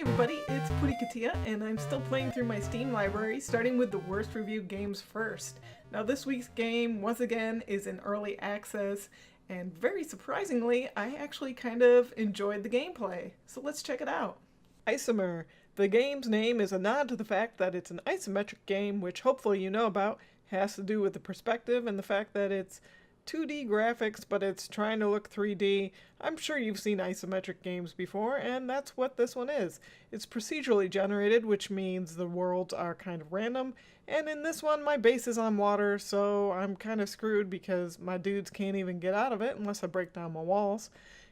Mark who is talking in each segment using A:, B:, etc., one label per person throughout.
A: everybody, it's Puddy Kitia, and I'm still playing through my Steam library, starting with the worst reviewed games first. Now this week's game, once again, is in early access, and very surprisingly, I actually kind of enjoyed the gameplay. So let's check it out. Isomer. The game's name is a nod to the fact that it's an isometric game, which hopefully you know about. Has to do with the perspective and the fact that it's 2D graphics, but it's trying to look 3D. I'm sure you've seen isometric games before, and that's what this one is. It's procedurally generated, which means the worlds are kind of random, and in this one my base is on water, so I'm kind of screwed because my dudes can't even get out of it unless I break down my walls.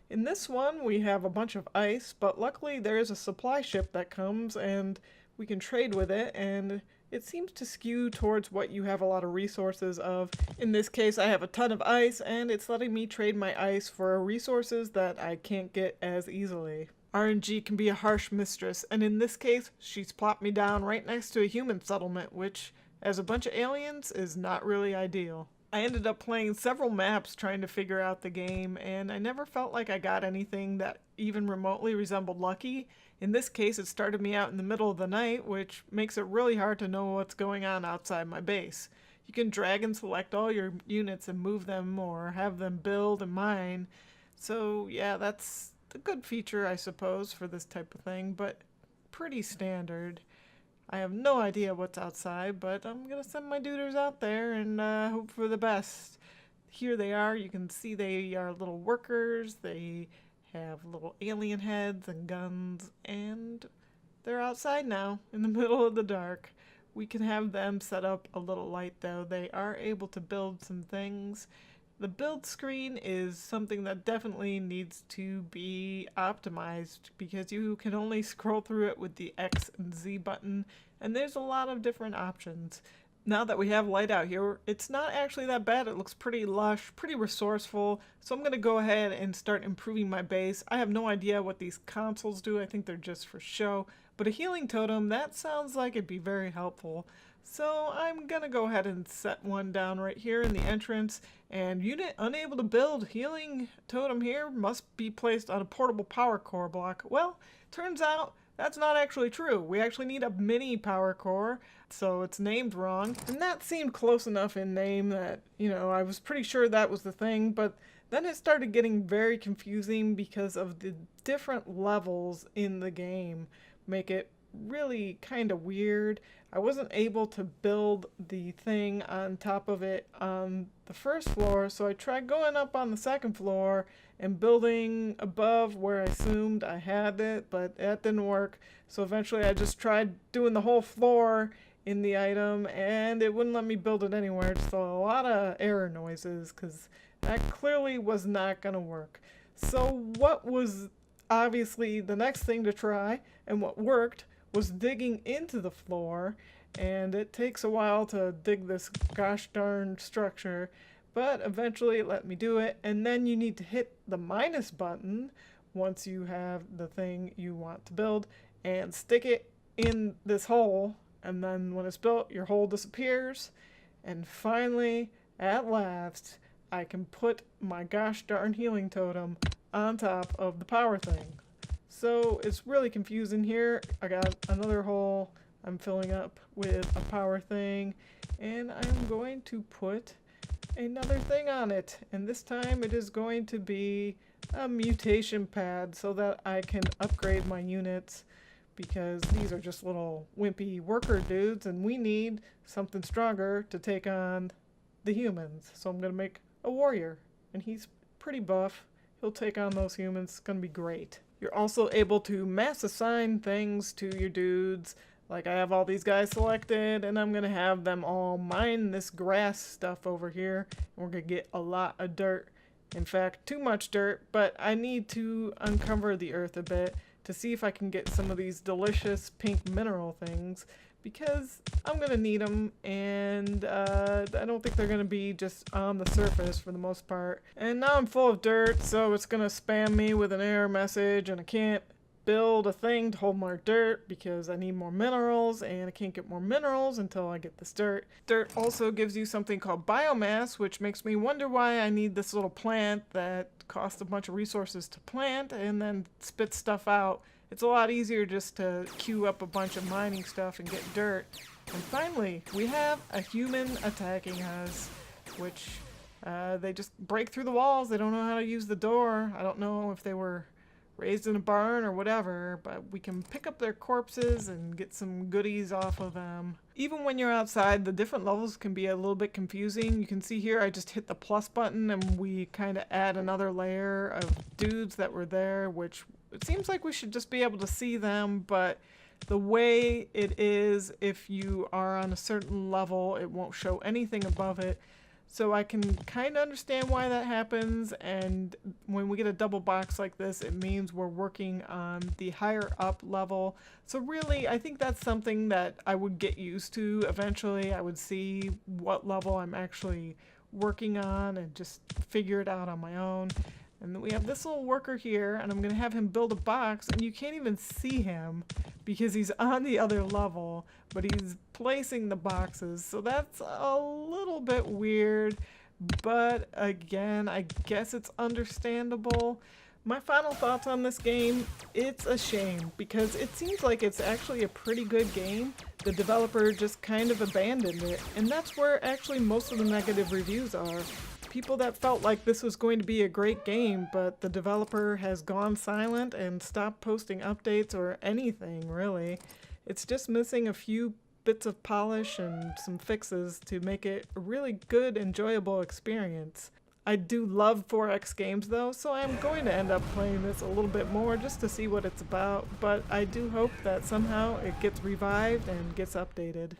A: In this one we have a bunch of ice, but luckily there is a supply ship that comes and we can trade with it, and it seems to skew towards what you have a lot of resources of. In this case, I have a ton of ice, and it's letting me trade my ice for resources that I can't get as easily. RNG can be a harsh mistress, and in this case, she's plopped me down right next to a human settlement, which, as a bunch of aliens, is not really ideal. I ended up playing several maps trying to figure out the game, and I never felt like I got anything that even remotely resembled lucky. In this case, it started me out in the middle of the night, which makes it really hard to know what's going on outside my base. You can drag and select all your units and move them or have them build and mine. So yeah, that's a good feature, I suppose, for this type of thing, but pretty standard. I have no idea what's outside, but I'm gonna send my duders out there and hope for the best. Here they are. You can see they are little workers. They have little alien heads and guns, and they're outside now in the middle of the dark. We can have them set up a little light though. They are able to build some things. The build screen is something that definitely needs to be optimized because you can only scroll through it with the X and Z button, and there's a lot of different options. Now that we have light out here, it's not actually that bad. It looks pretty lush, pretty resourceful, so I'm going to go ahead and start improving my base. I have no idea what these consoles do. I think they're just for show, but a healing totem, that sounds like it'd be very helpful. So I'm going to go ahead and set one down right here in the entrance, and unit unable to build. Healing totem here must be placed on a portable power core block. Well, turns out that's not actually true. We actually need a mini power core, so it's named wrong. And that seemed close enough in name that, I was pretty sure that was the thing, but then it started getting very confusing because of the different levels in the game make it really kind of weird. I wasn't able to build the thing on top of it on the first floor, so I tried going up on the second floor and building above where I assumed I had it, but that didn't work. So eventually I just tried doing the whole floor in the item, and it wouldn't let me build it anywhere. Just a lot of error noises, because that clearly was not going to work. So what was obviously the next thing to try, and what worked, was digging into the floor, and it takes a while to dig this gosh darn structure, but eventually it let me do it. And then you need to hit the minus button once you have the thing you want to build and stick it in this hole, and then when it's built your hole disappears, and finally at last I can put my gosh darn healing totem on top of the power thing. So it's really confusing here. I got another hole I'm filling up with a power thing, and I'm going to put another thing on it, and this time it is going to be a mutation pad so that I can upgrade my units, because these are just little wimpy worker dudes and we need something stronger to take on the humans. So I'm going to make a warrior, and he's pretty buff. He'll take on those humans. It's going to be great. You're also able to mass assign things to your dudes. Like I have all these guys selected, and I'm going to have them all mine this grass stuff over here. And we're going to get a lot of dirt. In fact, too much dirt, but I need to uncover the earth a bit to see if I can get some of these delicious pink mineral things, because I'm going to need them, and I don't think they're going to be just on the surface for the most part. And now I'm full of dirt, so it's going to spam me with an error message, and I can't build a thing to hold more dirt because I need more minerals, and I can't get more minerals until I get this dirt. Dirt also gives you something called biomass, which makes me wonder why I need this little plant that costs a bunch of resources to plant and then spits stuff out It's a lot easier just to queue up a bunch of mining stuff and get dirt. And finally, we have a human attacking us, which they just break through the walls. They don't know how to use the door. I don't know if they were raised in a barn or whatever, but we can pick up their corpses and get some goodies off of them. Even when you're outside, the different levels can be a little bit confusing. You can see here I just hit the plus button and we kind of add another layer of dudes that were there, which it seems like we should just be able to see them, but the way it is, if you are on a certain level, it won't show anything above it. So I can kind of understand why that happens, and when we get a double box like this, it means we're working on the higher up level. So really, I think that's something that I would get used to eventually. I would see what level I'm actually working on and just figure it out on my own. And then we have this little worker here, and I'm going to have him build a box, and you can't even see him because he's on the other level, but he's placing the boxes. So that's a little bit weird, but again, I guess it's understandable. My final thoughts on this game, it's a shame because it seems like it's actually a pretty good game. The developer just kind of abandoned it, and that's where actually most of the negative reviews are. People that felt like this was going to be a great game, but the developer has gone silent and stopped posting updates or anything, really. It's just missing a few bits of polish and some fixes to make it a really good, enjoyable experience. I do love 4X games though, so I'm going to end up playing this a little bit more just to see what it's about, but I do hope that somehow it gets revived and gets updated.